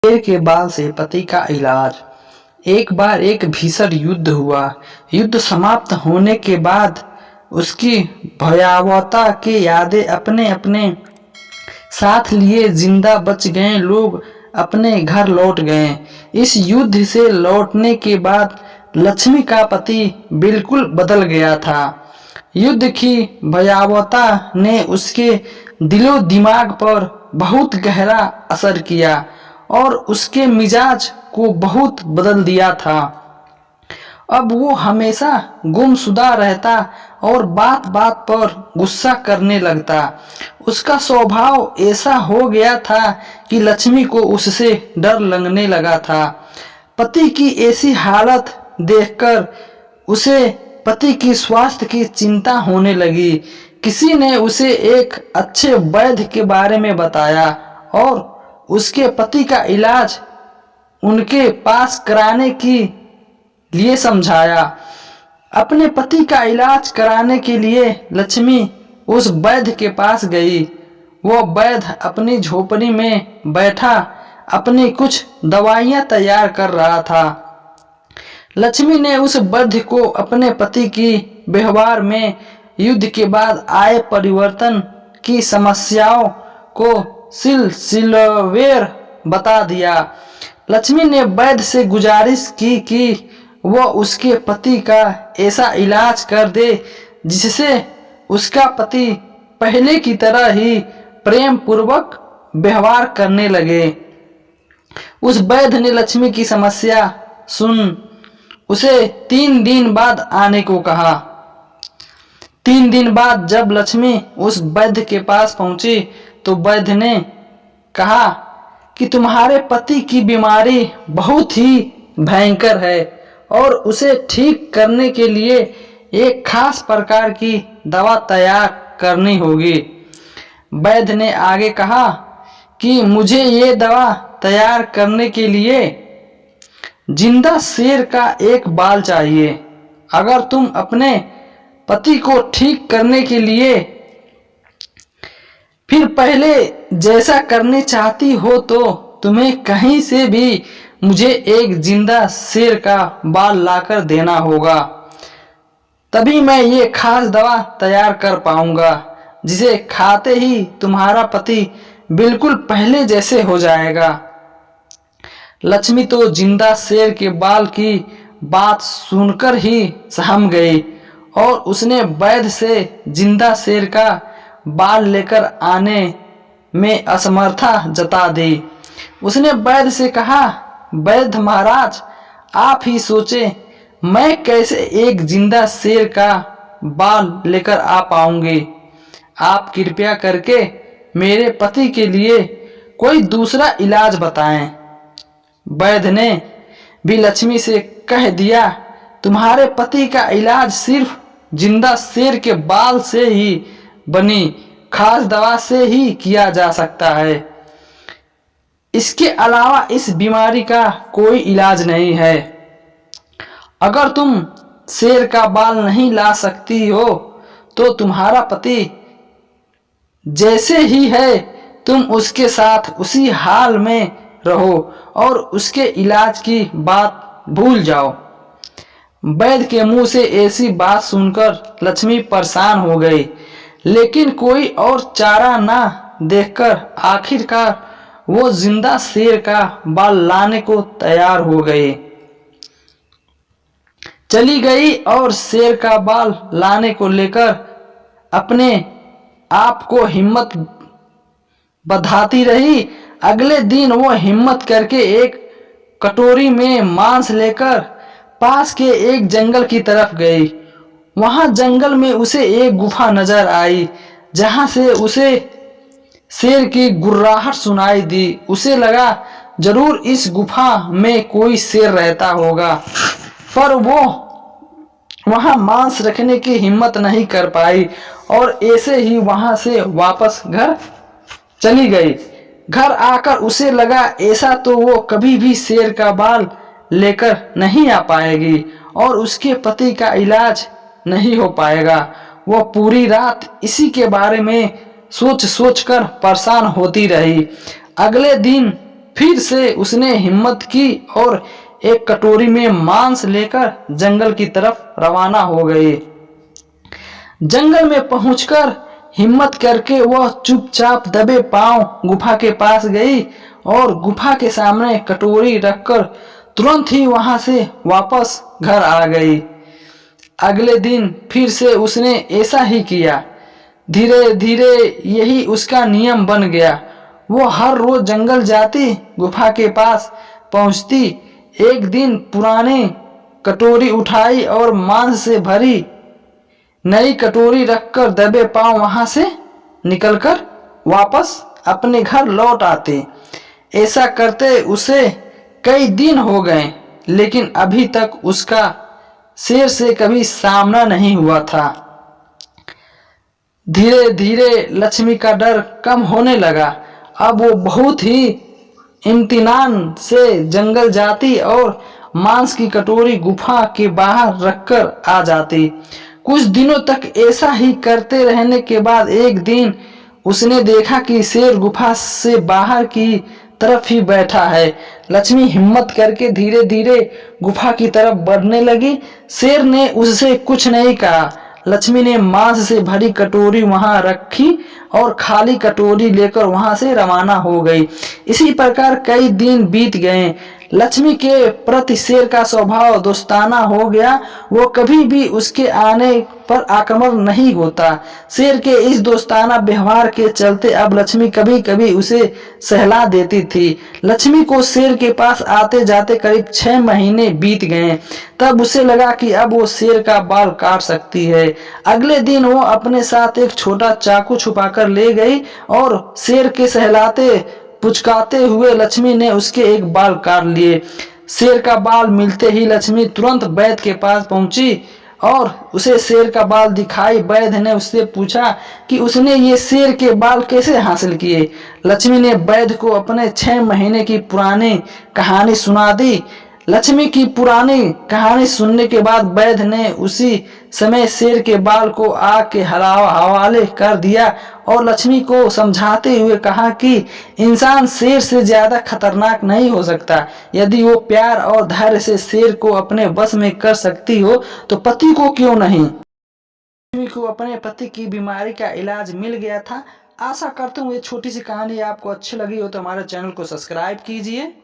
शेर के बाल से पति का इलाज। एक बार एक भीषण युद्ध हुआ। युद्ध समाप्त होने के बाद उसकी भयावहता की यादें अपने अपने साथ लिए जिंदा बच गए लोग अपने घर लौट गए। इस युद्ध से लौटने के बाद लक्ष्मी का पति बिल्कुल बदल गया था। युद्ध की भयावहता ने उसके दिलो दिमाग पर बहुत गहरा असर किया और उसके मिजाज को बहुत बदल दिया था। अब वो हमेशा गुमसुदा रहता और बात बात पर गुस्सा करने लगता। उसका स्वभाव ऐसा हो गया था कि लक्ष्मी को उससे डर लगने लगा था। पति की ऐसी हालत देखकर उसे पति की स्वास्थ्य की चिंता होने लगी। किसी ने उसे एक अच्छे वैद्य के बारे में बताया और उसके पति का इलाज उनके पास कराने के लिए समझाया। अपने पति का इलाज कराने के लिए लक्ष्मी उस वैद्य के पास गई। वो वैद्य अपनी झोपड़ी में बैठा अपनी कुछ दवाइयां तैयार कर रहा था। लक्ष्मी ने उस वैद्य को अपने पति की व्यवहार में युद्ध के बाद आए परिवर्तन की समस्याओं को सिलसिलेवार बता दिया। लक्ष्मी ने वैद्य से गुजारिश की कि वह उसके पति का ऐसा इलाज कर दे जिससे उसका पति पहले की तरह ही प्रेम पूर्वक व्यवहार करने लगे। उस वैद्य ने लक्ष्मी की समस्या सुन उसे 3 दिन बाद आने को कहा। 3 दिन बाद जब लक्ष्मी उस वैद्य के पास पहुंची तो वैद्य ने कहा कि तुम्हारे पति की बीमारी बहुत ही भयंकर है और उसे ठीक करने के लिए एक खास प्रकार की दवा तैयार करनी होगी। वैद्य ने आगे कहा कि मुझे ये दवा तैयार करने के लिए जिंदा शेर का एक बाल चाहिए। अगर तुम अपने पति को ठीक करने के लिए फिर पहले जैसा करना चाहती हो तो तुम्हें कहीं से भी मुझे एक जिंदा शेर का बाल लाकर देना होगा। तभी मैं ये खास दवा तैयार कर पाऊंगा जिसे खाते ही तुम्हारा पति बिल्कुल पहले जैसे हो जाएगा। लक्ष्मी तो जिंदा शेर के बाल की बात सुनकर ही सहम गई और उसने वैद्य से जिंदा शेर का बाल लेकर आने में असमर्था जता दी। उसने वैद्य से कहा, वैद्य महाराज, आप ही सोचे मैं कैसे एक जिंदा शेर का बाल लेकर आ पाऊंगी। आप कृपया करके मेरे पति के लिए कोई दूसरा इलाज बताएं। वैद्य ने भी लक्ष्मी से कह दिया, तुम्हारे पति का इलाज सिर्फ जिंदा शेर के बाल से ही बनी खास दवा से ही किया जा सकता है। इसके अलावा इस बीमारी का कोई इलाज नहीं है। अगर तुम शेर का बाल नहीं ला सकती हो तो तुम्हारा पति जैसे ही है तुम उसके साथ उसी हाल में रहो और उसके इलाज की बात भूल जाओ। वैद्य के मुंह से ऐसी बात सुनकर लक्ष्मी परेशान हो गई, लेकिन कोई और चारा ना देखकर आखिरकार वो जिंदा शेर का बाल लाने को तैयार हो गई। चली गई और शेर का बाल लाने को लेकर अपने आप को हिम्मत बंधाती रही। अगले दिन वो हिम्मत करके एक कटोरी में मांस लेकर पास के एक जंगल की तरफ गई। वहां जंगल में उसे एक गुफा नजर आई जहां से उसे शेर की गुर्राहट सुनाई दी। उसे लगा जरूर इस गुफा में कोई शेर रहता होगा, पर वो वहां मांस रखने की हिम्मत नहीं कर पाई और ऐसे ही वहां से वापस घर चली गई। घर आकर उसे लगा ऐसा तो वो कभी भी शेर का बाल लेकर नहीं आ पाएगी और उसके पति का इलाज नहीं हो पाएगा। वो पूरी रात इसी के बारे में सोच सोच कर परेशान होती रही। अगले दिन फिर से उसने हिम्मत की और एक कटोरी में मांस लेकर जंगल की तरफ रवाना हो गए। जंगल में पहुंचकर हिम्मत करके वह चुपचाप दबे पांव गुफा के पास गई और गुफा के सामने कटोरी रखकर तुरंत ही वहां से वापस घर आ गई। अगले दिन फिर से उसने ऐसा ही किया। धीरे धीरे यही उसका नियम बन गया। वो हर रोज जंगल जाती, गुफा के पास पहुंचती, एक दिन पुरानी कटोरी उठाई और मांस से भरी नई कटोरी रखकर दबे पांव वहां से निकलकर वापस अपने घर लौट आते। ऐसा करते उसे कई दिन हो गए, लेकिन अभी तक उसका शेर से कभी सामना नहीं हुआ था। धीरे धीरे लक्ष्मी का डर कम होने लगा। अब वो बहुत ही इम्तिनान से जंगल जाती और मांस की कटोरी गुफा के बाहर रखकर आ जाती। कुछ दिनों तक ऐसा ही करते रहने के बाद एक दिन उसने देखा कि शेर गुफा से बाहर की तरफ ही बैठा है। लक्ष्मी हिम्मत करके धीरे धीरे गुफा की तरफ बढ़ने लगी। शेर ने उससे कुछ नहीं कहा। लक्ष्मी ने मांस से भरी कटोरी वहां रखी और खाली कटोरी लेकर वहां से रवाना हो गई। इसी प्रकार कई दिन बीत गए। लक्ष्मी के प्रति शेर का स्वभाव दोस्ताना हो गया। वो कभी भी उसके आने पर आक्रमण नहीं होता। शेर के इस दोस्ताना व्यवहार के चलते अब लक्ष्मी कभी कभी उसे सहला देती थी। लक्ष्मी को शेर के पास आते जाते करीब 6 महीने बीत गए। तब उसे लगा कि अब वो शेर का बाल काट सकती है। अगले दिन वो अपने साथ एक छोटा चाकू छुपाकर ले गई और शेर के सहलाते पुचकाते हुए लक्ष्मी ने उसके एक बाल काट लिए। शेर का बाल मिलते ही लक्ष्मी तुरंत वैद्य के पास पहुंची और उसे शेर का बाल दिखाई। वैद्य ने उससे पूछा कि उसने ये शेर के बाल कैसे हासिल किए। लक्ष्मी ने वैद्य को अपने 6 महीने की पुरानी कहानी सुना दी। लक्ष्मी की पुरानी कहानी सुनने के बाद वैद्य ने उसी समय शेर के बाल को आग के हवाले कर दिया और लक्ष्मी को समझाते हुए कहा कि इंसान शेर से ज्यादा खतरनाक नहीं हो सकता। यदि वो प्यार और धैर्य से शेर को अपने वश में कर सकती हो तो पति को क्यों नहीं। लक्ष्मी को अपने पति की बीमारी का इलाज मिल गया था। आशा करता हूँ ये छोटी सी कहानी आपको अच्छी लगी हो तो हमारे चैनल को सब्सक्राइब कीजिए।